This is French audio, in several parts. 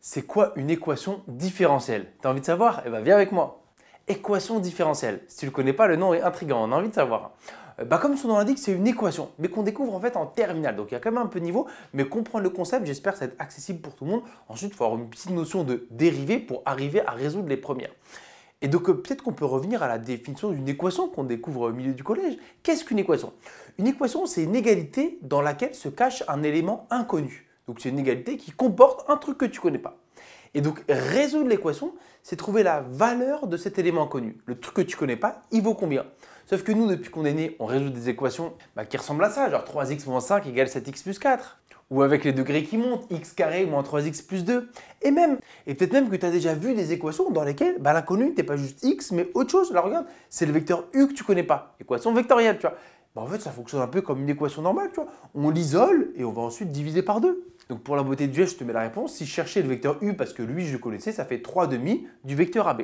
C'est quoi une équation différentielle? T'as envie de savoir? Eh bien, viens avec moi. Équation différentielle. Si tu ne le connais pas, le nom est intriguant, on a envie de savoir. Comme son nom l'indique, c'est une équation, mais qu'on découvre en fait en terminale. Donc il y a quand même un peu de niveau, mais comprendre le concept, j'espère que ça va être accessible pour tout le monde. Ensuite, il faut avoir une petite notion de dérivée pour arriver à résoudre les premières. Et donc peut-être qu'on peut revenir à la définition d'une équation qu'on découvre au milieu du collège. Qu'est-ce qu'une équation? Une équation, c'est une égalité dans laquelle se cache un élément inconnu. Donc c'est une égalité qui comporte un truc que tu ne connais pas. Et donc résoudre l'équation, c'est trouver la valeur de cet élément inconnu. Le truc que tu ne connais pas, il vaut combien? Sauf que nous, depuis qu'on est né, on résout des équations qui ressemblent à ça, genre 3x moins 5 égale 7x plus 4. Ou avec les degrés qui montent, x carré moins 3x plus 2. Et peut-être même que tu as déjà vu des équations dans lesquelles l'inconnu n'est pas juste x, mais autre chose. Là, regarde, c'est le vecteur u que tu ne connais pas. Équation vectorielle, tu vois. En fait, ça fonctionne un peu comme une équation normale, tu vois. On l'isole et on va ensuite diviser par 2. Donc pour la beauté du geste, je te mets la réponse. Si je cherchais le vecteur u parce que lui, je le connaissais, ça fait 3,5 du vecteur AB.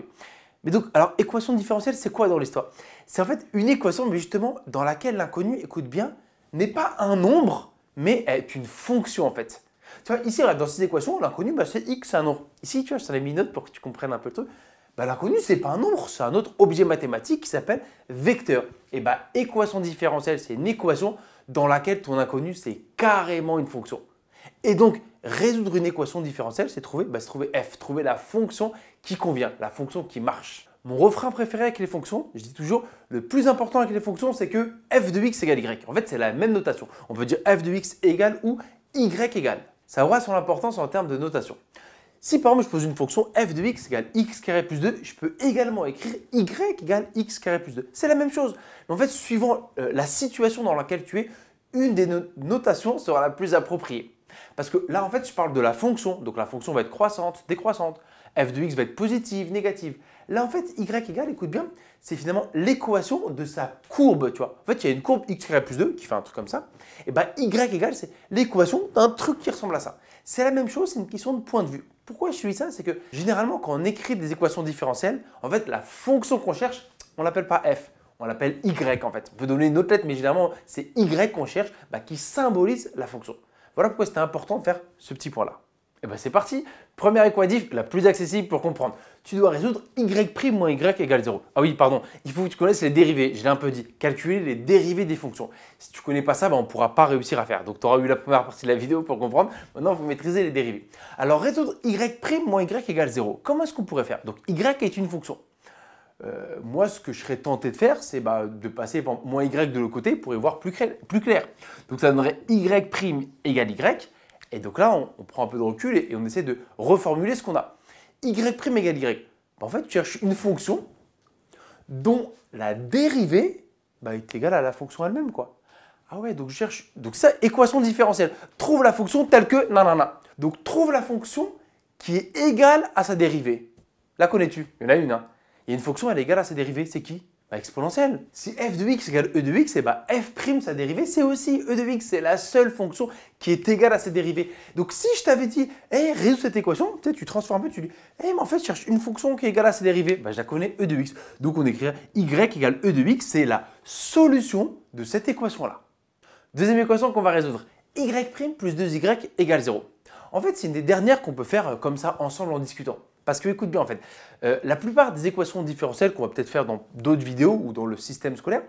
Mais donc, alors, équation différentielle, c'est quoi dans l'histoire? C'est en fait une équation, mais justement, dans laquelle l'inconnu, écoute bien, n'est pas un nombre, mais est une fonction en fait. Tu vois, ici, dans cette équation, l'inconnu, c'est x, c'est un nombre. Ici, tu vois, je t'en ai mis une note pour que tu comprennes un peu le truc. L'inconnu, ce n'est pas un nombre, c'est un autre objet mathématique qui s'appelle vecteur. Et équation différentielle, c'est une équation dans laquelle ton inconnu, c'est carrément une fonction. Et donc, résoudre une équation différentielle, c'est trouver f, trouver la fonction qui convient, la fonction qui marche. Mon refrain préféré avec les fonctions, je dis toujours, le plus important avec les fonctions, c'est que f de x égale y. En fait, c'est la même notation. On peut dire f de x égale ou y égale. Ça aura son importance en termes de notation. Si par exemple, je pose une fonction f de x égale x carré plus 2, je peux également écrire y égale x carré plus 2. C'est la même chose. Mais en fait, suivant la situation dans laquelle tu es, une des notations sera la plus appropriée. Parce que là, en fait, je parle de la fonction. Donc, la fonction va être croissante, décroissante. F de x va être positive, négative. Là, en fait, y égale, écoute bien, c'est finalement l'équation de sa courbe, tu vois. En fait, il y a une courbe x carré plus 2 qui fait un truc comme ça. Et y égale, c'est l'équation d'un truc qui ressemble à ça. C'est la même chose, c'est une question de point de vue. Pourquoi je dis ça? C'est que généralement, quand on écrit des équations différentielles, en fait, la fonction qu'on cherche, on ne l'appelle pas f. On l'appelle y en fait. On peut donner une autre lettre, mais généralement, c'est y qu'on cherche qui symbolise la fonction. Voilà pourquoi c'était important de faire ce petit point-là. Et c'est parti. Première équatif, la plus accessible pour comprendre. Tu dois résoudre y' moins y égale 0. Ah oui, pardon, il faut que tu connaisses les dérivés. Je l'ai un peu dit. Calculer les dérivés des fonctions. Si tu ne connais pas ça, on ne pourra pas réussir à faire. Donc, tu auras eu la première partie de la vidéo pour comprendre. Maintenant, il faut maîtriser les dérivés. Alors, résoudre y' moins y égale 0. Comment est-ce qu'on pourrait faire? Donc, y est une fonction. Moi, ce que je serais tenté de faire, c'est de passer par moins y de l'autre côté pour y voir plus clair. Donc, ça donnerait y' égale y. Et donc là, on prend un peu de recul et on essaie de reformuler ce qu'on a. Y' égale y. En fait, tu cherches une fonction dont la dérivée est égale à la fonction elle-même, quoi. Ah ouais, donc je cherche. Donc ça, équation différentielle. Trouve la fonction telle que nanana. Donc trouve la fonction qui est égale à sa dérivée. La connais-tu? Il y en a une. Il y a une fonction, elle est égale à sa dérivée. C'est qui? Exponentielle. Si f de x égale e de x, et f' sa dérivée, c'est aussi e de x. C'est la seule fonction qui est égale à sa dérivée. Donc si je t'avais dit, résous cette équation, tu transformes un peu, tu dis, mais en fait, je cherche une fonction qui est égale à sa dérivée. Je la connais, e de x. Donc on écrira y égale e de x, c'est la solution de cette équation-là. Deuxième équation qu'on va résoudre, y' plus 2y égale 0. En fait, c'est une des dernières qu'on peut faire comme ça ensemble en discutant. Parce que écoute bien en fait, la plupart des équations différentielles qu'on va peut-être faire dans d'autres vidéos ou dans le système scolaire,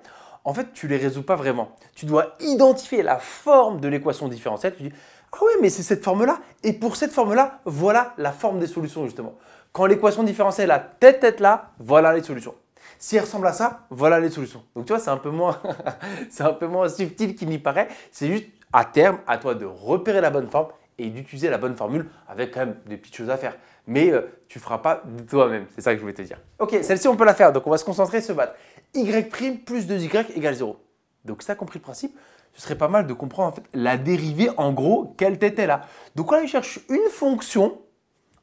en fait tu ne les résous pas vraiment. Tu dois identifier la forme de l'équation différentielle. Tu dis ah ouais mais c'est cette forme-là et pour cette forme-là, voilà la forme des solutions justement. Quand l'équation différentielle a tête là, voilà les solutions. Si elle ressemble à ça, voilà les solutions. Donc tu vois, c'est un peu moins, c'est un peu moins subtil qu'il n'y paraît. C'est juste à terme à toi de repérer la bonne forme et d'utiliser la bonne formule avec quand même des petites choses à faire. Mais tu ne feras pas de toi-même, c'est ça que je voulais te dire. Ok, celle-ci on peut la faire, donc on va se concentrer et se battre. Y' plus 2y égale 0. Donc si tu as compris le principe, ce serait pas mal de comprendre en fait la dérivée en gros, quelle tête elle a. Donc là, il cherche une fonction,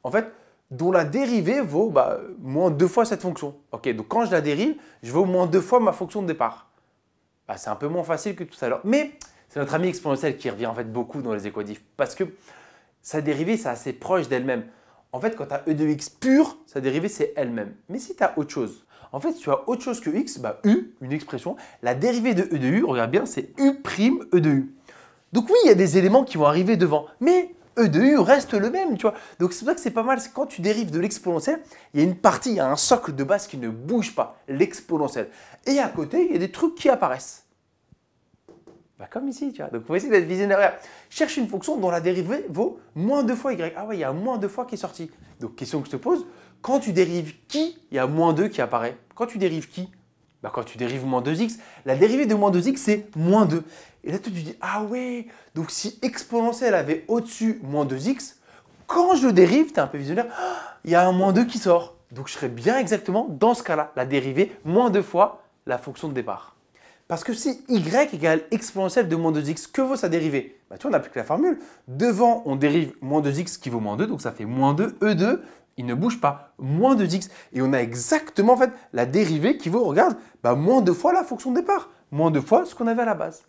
en fait, dont la dérivée vaut moins 2 fois cette fonction. Ok, donc quand je la dérive, je veux au moins 2 fois ma fonction de départ. C'est un peu moins facile que tout à l'heure. Mais c'est notre ami exponentielle qui revient en fait beaucoup dans les équatifs parce que sa dérivée, c'est assez proche d'elle-même. En fait, quand tu as e de x pur, sa dérivée, c'est elle-même. Mais si tu as autre chose, en fait, si tu as autre chose que x, u, une expression, la dérivée de e de u, regarde bien, c'est u' e de u. Donc oui, il y a des éléments qui vont arriver devant, mais E de U reste le même, tu vois. Donc c'est pour ça que c'est pas mal, c'est quand tu dérives de l'exponentielle, il y a une partie, il y a un socle de base qui ne bouge pas, l'exponentielle. Et à côté, il y a des trucs qui apparaissent. Bah, comme ici, tu vois. Donc on va essayer d'être visionnaire. Cherche une fonction dont la dérivée vaut moins 2 fois y. Ah ouais, il y a moins 2 fois qui est sorti. Donc question que je te pose, quand tu dérives qui, il y a moins 2 qui apparaît. Quand tu dérives qui? Bah, quand tu dérives moins 2x, la dérivée de moins 2x, c'est moins 2. Et là, tu te dis, ah ouais, donc si exponentielle avait au-dessus moins 2x, quand je dérive, tu es un peu visionnaire, il y a un moins 2 qui sort. Donc je serais bien exactement dans ce cas-là, la dérivée moins 2 fois la fonction de départ. Parce que si y égale exponentielle de moins 2x, que vaut sa dérivée? Bah, tu vois, on applique la formule. Devant, on dérive moins 2x qui vaut moins 2, donc ça fait moins 2, E2, il ne bouge pas, moins 2x. Et on a exactement en fait la dérivée qui vaut, regarde, bah, moins 2 fois la fonction de départ, moins 2 fois ce qu'on avait à la base.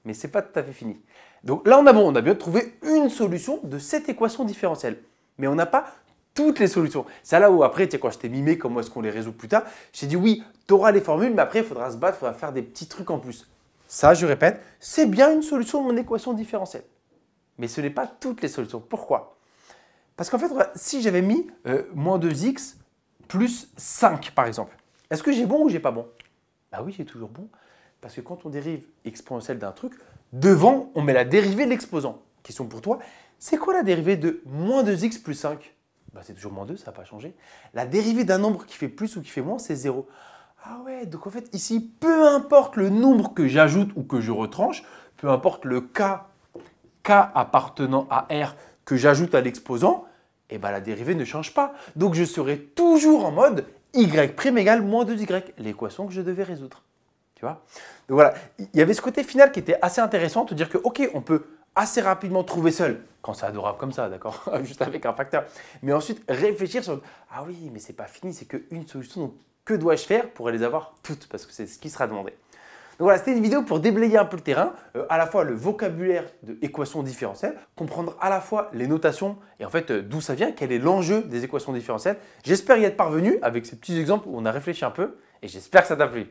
Mais ce n'est pas tout à fait fini. Donc là, on a bien trouvé une solution de cette équation différentielle. Mais on n'a pas toutes les solutions. C'est là où après, tu sais, quand je t'ai mimé comment est-ce qu'on les résout plus tard, j'ai dit oui, tu auras les formules, mais après, il faudra se battre, il faudra faire des petits trucs en plus. Ça, je répète, c'est bien une solution de mon équation différentielle. Mais ce n'est pas toutes les solutions. Pourquoi? Parce qu'en fait, si j'avais mis moins 2x plus 5, par exemple, est-ce que j'ai bon ou j'ai pas bon? Bah oui, j'ai toujours bon. Parce que quand on dérive exponentielle d'un truc, devant, on met la dérivée de l'exposant. Question pour toi, c'est quoi la dérivée de moins 2x plus 5? Bah, c'est toujours moins 2, ça n'a pas changé. La dérivée d'un nombre qui fait plus ou qui fait moins, c'est 0. Ah ouais, donc en fait, ici, peu importe le nombre que j'ajoute ou que je retranche, peu importe le k appartenant à R que j'ajoute à l'exposant, eh ben, la dérivée ne change pas. Donc, je serai toujours en mode y' égale moins 2y, l'équation que je devais résoudre. Tu vois? Donc voilà, il y avait ce côté final qui était assez intéressant, de dire que ok, on peut assez rapidement trouver seul, quand c'est adorable comme ça, d'accord, juste avec un facteur. Mais ensuite, réfléchir sur ah oui, mais c'est pas fini, c'est qu'une solution, donc que dois-je faire pour les avoir toutes? Parce que c'est ce qui sera demandé. Donc voilà, c'était une vidéo pour déblayer un peu le terrain, à la fois le vocabulaire de équations différentielles, comprendre à la fois les notations et en fait d'où ça vient, quel est l'enjeu des équations différentielles. J'espère y être parvenu avec ces petits exemples où on a réfléchi un peu et j'espère que ça t'a plu.